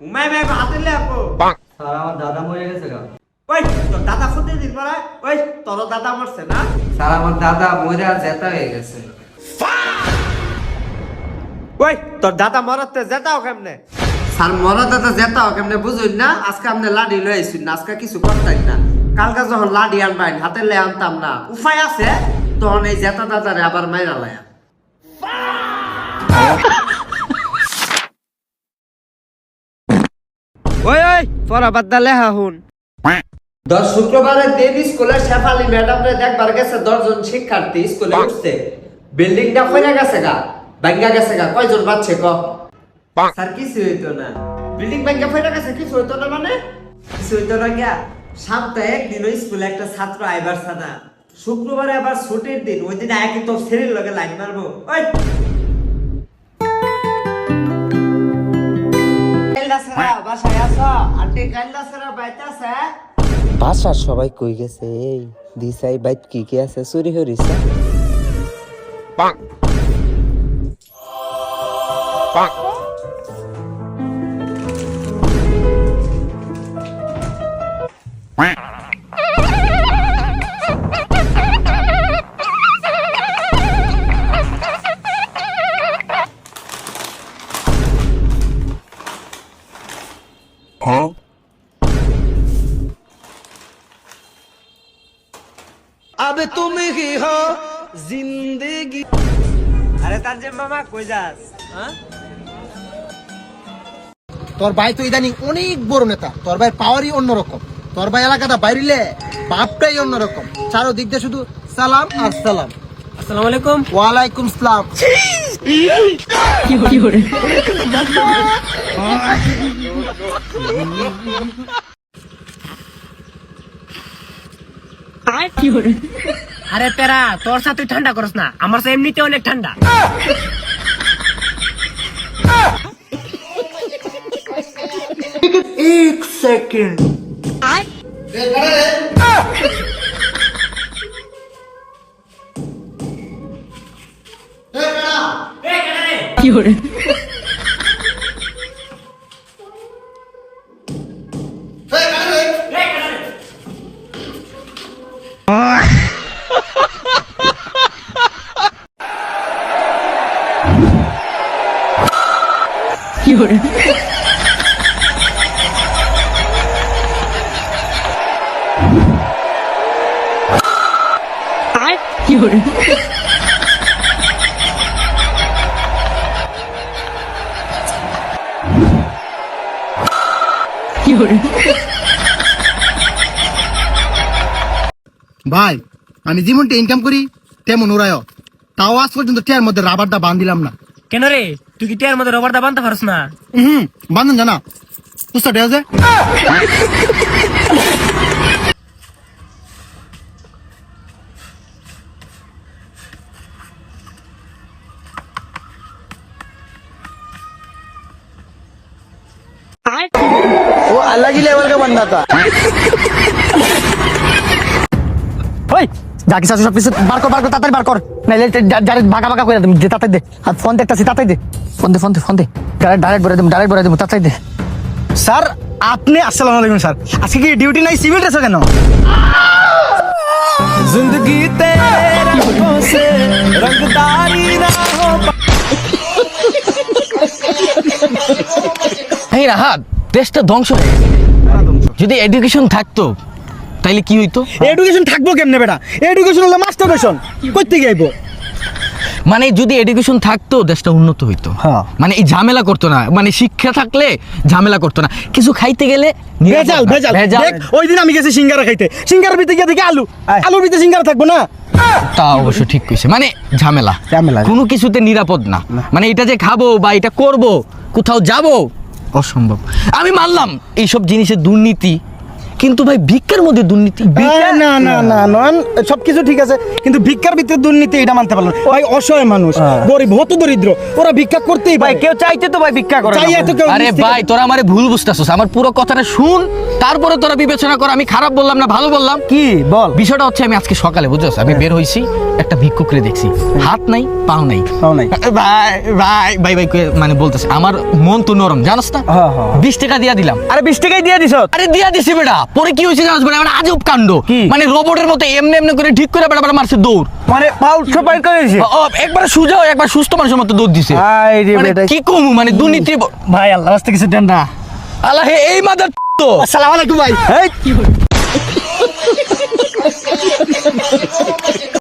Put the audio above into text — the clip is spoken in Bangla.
উমাই মাই হাতে লে আপো স্যার আমার দাদা মরে গেছে গা। ওই তোর দাদা খুঁজে দিস মারা ওই তোর দাদা মরছে না স্যার আমার দাদা মরে জেতা হয়ে গেছে। ওই তোর দাদা মরতে যেতাও কেমনে স্যার মরা দাদা জেতা কেমনে বুঝুন না, আজকে আপনি লাডি লই আইছুন না, আজকে কিছু করতেন না। কালকে যখন লাডি আনবাইন হাতে লে আনতাম না, উপায় আছে তখন এই জেতা দাদারে আবার মাইরা লায়া। ওই ওই পড়া বাদ দা লেহা হুন দশ শুক্রবারের দিন স্কুলের শেফালি ম্যাডামরে দেখবার গেছে 10 জন শিক্ষার্থী স্কুলে উঠছে, বিল্ডিংটা কইরা গেছে গা, ভাঙ্গা গেছে গা। কয়জন বাচ্চা ক? স্যার কিছু হইতো না, বিল্ডিং ভাঙ্গা কইরা গেছে, কিছু হইতো না মানে কিছু হইতো না গিয়া। সপ্তাহে একদিন ওই স্কুলে একটা ছাত্র আইবার না, শুক্রবারে আবার ছুটির দিন, ওই দিন আগে তো ছেলের লগে লাইন মারবো। ওই বাসায় আছো? আন্টি কাইল্লা সারা বাইতে আছে? বাসার সবাই কই গেছে? এই দিশাই বাইত কি আছে চুরি হরিছে? আবে তুমি কি হো জিন্দেগি। আরে তানজিম মামা কই যাস? হ্যাঁ তোর ভাই তো ইদানিং অনেক বড় নেতা, তোর ভাই পাওয়ারই অন্যরকম, তোর ভাই এলাকাটা বাইরিলে বাপটাই অন্যরকম, চারোদিক দিয়ে শুধু সালাম আর সালাম। আসসালামু আলাইকুম। ওয়ালাইকুম সালাম। আরে তেরা তোর সাথে ঠান্ডা করস না, আমার সাথে এমনিতে অনেক ঠান্ডা। এক সেকেন্ড। ভাই আমি যেমনটা ইনকাম করি তেমন ওরাও, তাও আজ পর্যন্ত টিয়ার মধ্যে রাবারটা বান্ধিলাম না। কেন রে তুই কি টিয়ার মধ্যে রবার দা বানতে পারস না? বান্ধন জানা বুঝতে আছে। वो अलग ही लेवल का बंदा था। ওই যা কিছু আছে সব কিছু বার কর তাড়াতাড়ি বার কর, নাইলে ডাইরেক্ট ভাগা করে দেব। দে তাড়াতাড়ি দে, আর ফোন দেখতাছি তাড়াতাড়ি দে, ফোন দে ডাইরেক্ট বলে দেব তাড়াতাড়ি দে। স্যার আপনি আসসালামু আলাইকুম স্যার, আজকে কি ডিউটি নাই, সিভিল ড্রেস কেন? जिंदगी तेरे रंगों से रंगदारी ना हो। এই রাহাত, দেশটা ধ্বংস হয়ে গেছে। যদি এডুকেশন থাকতো তাইলে কি হইতো? এডুকেশন থাকবো কেমনে বেটা? এডুকেশন হলো মাস্টারবেশন, কই থেকে আইবো? মানে যদি এডুকেশন থাকতো দেশটা উন্নত হইতো। হ্যাঁ। মানে এই ঝামেলা করতো না, মানে শিক্ষা থাকলে ঝামেলা করতো না। কিছু খাইতে গেলে ভেজাল ভেজাল। দেখ ওই দিন আমি গেছি সিঙ্গারা খাইতে, সিঙ্গারার ভিতরে গিয়ে দেখি আলুর ভিতরে সিঙ্গারা থাকবো না? তা অবশ্য ঠিক কইছে, মানে ঝামেলা ঝামেলা। কোনো কিছুতে নিরাপদ না। মানে এটা যে খাবো বা এটা করব, কোথাও যাব অসম্ভব। আমি মানলাম এইসব জিনিসের দুর্নীতি, কিন্তু ভাই ভিক্ষার মধ্যে দুর্নীতি না না না নন সবকিছু ঠিক আছে কিন্তু ভিক্ষার ভিতরে দুর্নীতি এটা মানতে পারলো না। ভাই অসহায় মানুষ গরিব হত দরিদ্র ওরা ভিক্ষা করতেই ভাই কেউ চাইতে তো ভাই ভিক্ষা করে চাই এত কেউ আরে ভাই তোরা আমারে ভুল বুঝতাছস আমার পুরো কথাটা শুন তারপরে তোরা বিবেচনা কর আমি খারাপ বললাম না ভালো বললাম কি বল বিষয়টা হচ্ছে আমি আজকে সকালে বুঝছস আমি বের হইছি একটা ভিক্ষুকরে দেখছি হাত নাই পাও নাই ভাই ভাই ভাই ভাই মানে বলতেছে আমার মন তো নরম জানোস না 20 টাকা দিয়া দিলাম আরে 20 টাকাই দিয়ে দিছ আরে দিয়া দিছি বেটা পরে কি হইছে জানোস বেটা মানে আজব কাণ্ড মানে রোবটের মতো এমনি এমনি করে ঠিক করে বেটা মারছে দৌড় মানে পাউ সবাই করেছে একবার সুজা একবার সুস্থ মানুষের মতো দৌড় দিছে আই রে মানে বেটা কি কমু মানে দুর্নীতি ভাই আল্লাহ রাস্তা কিছু দেন না আল্লাহ এই মাদার তো আসসালামু আলাইকুম ভাই এই